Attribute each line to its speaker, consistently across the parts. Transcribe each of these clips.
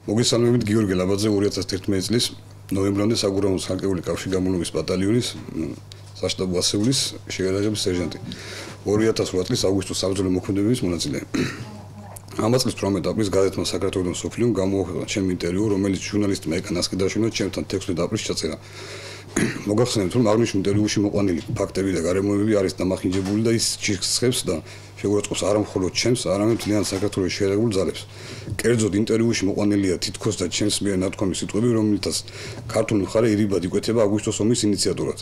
Speaker 1: მოგესალმებით გიორგი ლაბაძე 2011 წლის ნოემბრამდე საგურამოს ხალხური კავშირის გამონობის ბატალიონის საშტაბო ასეულის შეგადაღების სერჟანტი 2008 წლის აგვისტოს საბრძოლო მოქმედებების მონაწილე. Ამ წლის 18 აპრილს გაზეთმა საქართველოს სოფლიომ გამოაქვეყნა ჩემი ინტერვიუ, რომელიც ჟურნალისტმა ეკა ნასკიდაშვილმა ჩემთან 16 აპრილს ჩაწერა. მოგახსენებთ, რომ აღნიშნულ ინტერვიუში მოყვანილი ფაქტები და გარემოებები არის დამახინჯებული და ის ჭირსხებს და შეურაცხყოფს არა მხოლოდ ჩემს, არამედ მთლიან საქართველოს შეერაგებულ ძალებს. კერძოდ ინტერვიუში მოყვანილია თითქოს და ჩემს მიერ ნათქვამი სიტყვები, რომელთაც ქართული მხარე ირიბად იკვეთება აგვისტოს ომის ინიციატორად.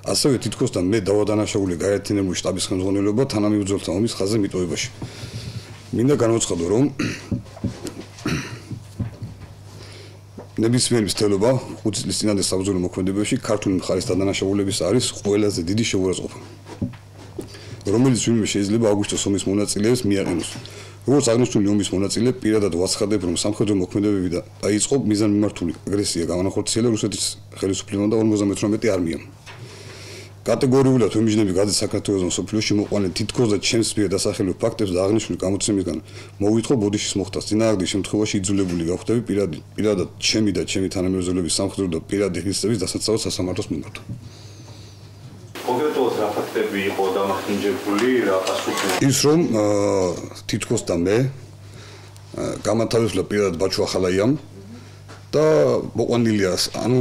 Speaker 1: ასევე თითქოს და მე დავადანაშაული გაერთიანებული შტაბის ხელმძღვანელობა თანამებრძოლთა ომის ხაზზე მიტოვებაში. მინდა განვაცხადო, რომ ნებისმიერი მცდელობა 5 წლის წინადე საბრძოლო მოქმედებებში ქართული მხარის დადანაშაულების არის ყველაზე დიდი შეურაცხყოფა, რომელიც ვინმე შეიძლება აგვისტოს ომის მონაწილეებს მიაყენოს. როგორც აღნიშნული ომის მონაწილე, პირადად ვაცხადებ, რომ სამხედრო მოქმედებები დაიწყო მიზანმიმართული აგრესია განახორციელა რუსეთის ხელისუფლებამ და 58 არმიამ. კატეგორიულად ვემიჯნები გაძეთ საქართველოს მსოფლიოში მოყვანილ თითქოს და ჩემს მიერ დასახელებ ფაქტებს და აღნიშნული გამოცემისგან მოვითხო ბოდიშის მოხდას. წინააღმდეგ შემთხვევაში იძულებული გავხდები პირადად ჩემი და ჩემი თანამებრძოლების სამხედრო და პირადი ღირსების დასაცავად სასამართლოს მიმართ.
Speaker 2: კონკრეტულად რა ფაქტები იყო დამახინჯებული, რა პასუხი?
Speaker 1: ის რომ თითქოს და მე გამათავისუფლა პირადად ბაჩუ ახალაიამ და მოყვანილია, ანუ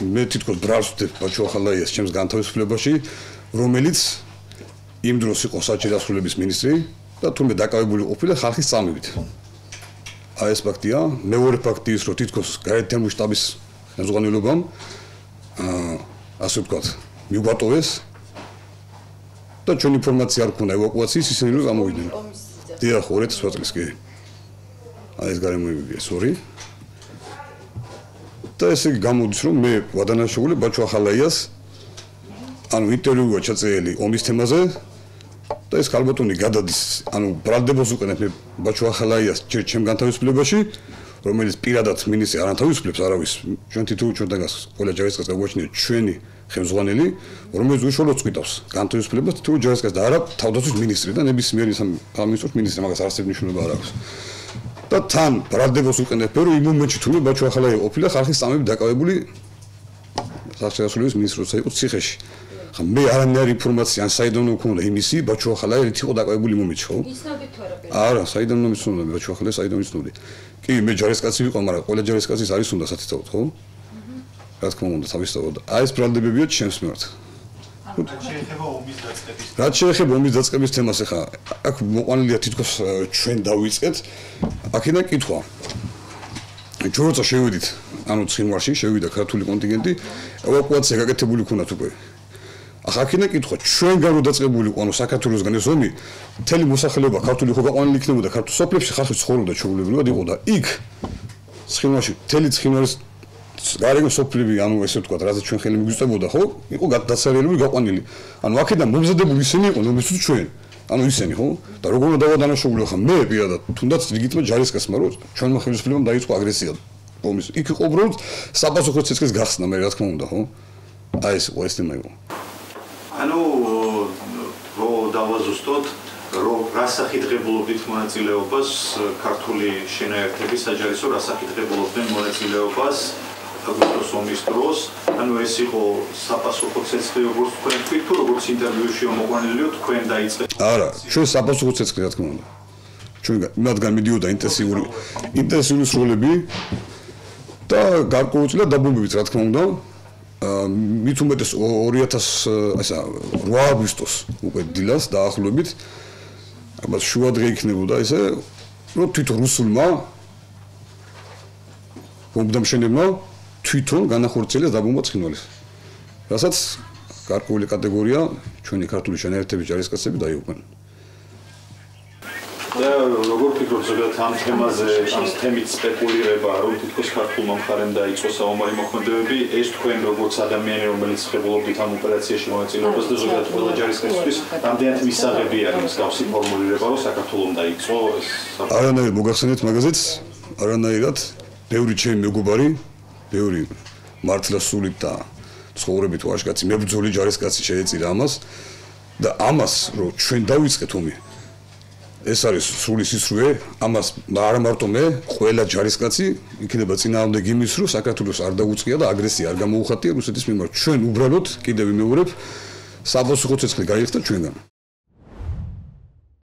Speaker 1: მე თითქოს ბრალს ვდებ ბაჩუ ახალაიას ჩემს განთავისუფლებაში, რომელიც იმ დროს იყო საჭირო დასრულების მინისტრი და თურმე დაკავებული ყოფილა ხალხის წამებით. აი ეს ფაქტია. მეორე ფაქტი ის, რომ თითქოს გაერთიანებული შტაბის ხელმძღვანელობამ ასე ვთქვათ, მიგვატოვეს და ჩვენი ინფორმაცია არ ქონდა ევაკუაციის, ისინი რომ გამოვიდნენ. დიახ, 2008 წლის კი. აი ეს გარემოებებია, სორი. და ესე იგი გამოდის, რომ მე ვადანაშაულე ბაჩუ ახალაიას, ანუ ინტერვიუა ჩაწერილი ომის თემაზე და ეს ქალბატონი გადადის, ანუ ბრალდებას უყენებ მე ბაჩუ ახალაიას ჯერ ჩემ განთავისუფლებაში, რომელიც პირადად მინისტრი არ ანთავისუფლებს არავის. ჩვენ თითოეულ ჩვენთანაც ყველა ჯარისკაცს გაგვაჩნია ჩვენი ხელმძღვანელი, რომელიც უშუალოდ წვითავს განთავისუფლებას თითოეულ ჯარისკაცს და არა თავდაცვის მინისტრი და ნებისმიერი სამინისტროს მინისტრი, მაგას არასდროს მნიშვნელობა არ აქვს. და თან ბრალდებას უყენებ, რომ იმ მომენტში თუმე ბაჩუ ახალაია ყოფილა ხალხის წამებით დაკავებული საერთაშორისო დასავლების მინისტრი როცა იყო ციხეში. ხა მე არანაირი ინფორმაცია ან საიდან მქონდა იმისი ბაჩუ ახალაია რით იყო დაკავებული მომენტში, ხო?
Speaker 3: იცნობთ თუ არა?
Speaker 1: არა, საიდან მომიცნობდი ბაჩუ ახალაია, საიდან ვიცნობდი. კი, მე ჯარისკაცი ვიყო, მაგრამ ყველა ჯარისკაცის არის უნდა სათითაოდ, ხო? რა თქმა უნდა, თავისთავად. აი ეს ბრალდებებია ჩემს მიმართ. რაც შეეხება ომის დაწყების თემას, ახლა აქ მოყვანილია თითქოს ჩვენ დავიწყეთ. აქედან კითხვა. ჩვენ როცა შევიდით, ანუ ცხინვალში შევიდა ქართული კონტინგენტი, ევაკუაცია გაკეთებული ქონდათ უკვე. ახლა აქედან კითხვა, ჩვენგან რო დაწყებული იყო, ანუ საქართველოსგან ეს ომი, მთელი მოსახლეობა ქართული ხო გაყვანილი იქნებოდა ქართულ სოფლებში, ხალხი ცხოვრობდა ჩვეულებრივად იყო და იქ ცხინვალში მთელი ცხინვალის გარეგან სოფლები, ანუ ესე ვთქვათ, რაზეც ჩვენ ხელი მიგვიწევდა, ხო? იყო დაცარიელებული გაყვანილი. ანუ აქედან მომზადებული ისინი იყო, რომელსაც ჩვენ, ანუ ისინი, ხო? და როგორ უნდა დავადანაშაულო ხა მე პირადად, თუნდაც რიგითმა ჯარისკაცმა, რომ ჩვენმა ხელისუფლებამ დაიწყო აგრესია ომის. იქ იყო უბრალოდ საპასუხო ცეცხლის გახსნა, მე რა თქმა უნდა, ხო? აი ეს იყო ეს თემა იყო.
Speaker 2: ანუ რო დავაზუსტოთ, რომ რასახით ღებულობდით მონაწილეობას ქართული შენაერთების საჯარისო რასახით ღებულობდნენ მონაწილეობას აგვისტოს ომის დროს, ანუ ეს იყო საპასუხო ცეცხლი, როგორც თქვენ თქვით, თუ როგორც ინტერვიუში მოყვანილიო თქვენ დაიწყეთ?
Speaker 1: არა, ჩვენ საპასუხო ცეცხლი რა თქმა უნდა. ჩვენ მათგან მიდიოდა ინტენსიური სროლები და გარკვეულწილად დაბომბებით რა თქმა უნდა. მით უმეტეს 2008 აგვისტოს უკვე დილას დაახლოებით ალბათ შუადღე იქნებოდა ესე, რომ თვითონ რუსულმა ბომბდამშენებმა თვითონ განახორციელეს დაბომბვა ცხინვალის. რასაც გარკვეული კატეგორია ჩვენი ქართული შენაერთების ჯარისკაცები დაიღუპნენ.
Speaker 2: და როგორ ფიქრობთ ზოგადად ამ თემაზე, ამ თემით სპეკულირება, რომ თითქოს ქართულმა მხარემ დაიწყო საომარი მოქმედებები, ეს თქვენ როგორც ადამიანი, რომელიც ღებულობდით ამ ოპერაციაში მონაწილეობას და ზოგადად ყველა ჯარისკაცისთვის, რამდენად მისაღები არის მსგავსი ფორმულირება, რომ საქართველოს დაიწყო ეს?
Speaker 1: არანაირად მოგახსენეთ მაგაზეც, არანაირად ბევრი ჩემი მეგობარი, ბევრი მართლასული და ცხოვრებით ვაჟკაცი, მებრძოლი ჯარისკაცი შეეწირა ამას და ამას, რომ ჩვენ დავიწყეთ ომი ეს არის სრული სისრუე, ამას არა მარტო მე, ყველა ჯარისკაცი იქნება წინააღმდეგ იმის, რომ საქართველოს არ დაუწყია და აგრესია არ გამოუხატია რუსეთის მიმართ. ჩვენ უბრალოდ კიდევ ვიმეორებ, საბოსო ცეცხლი გაიხდა ჩვენგან.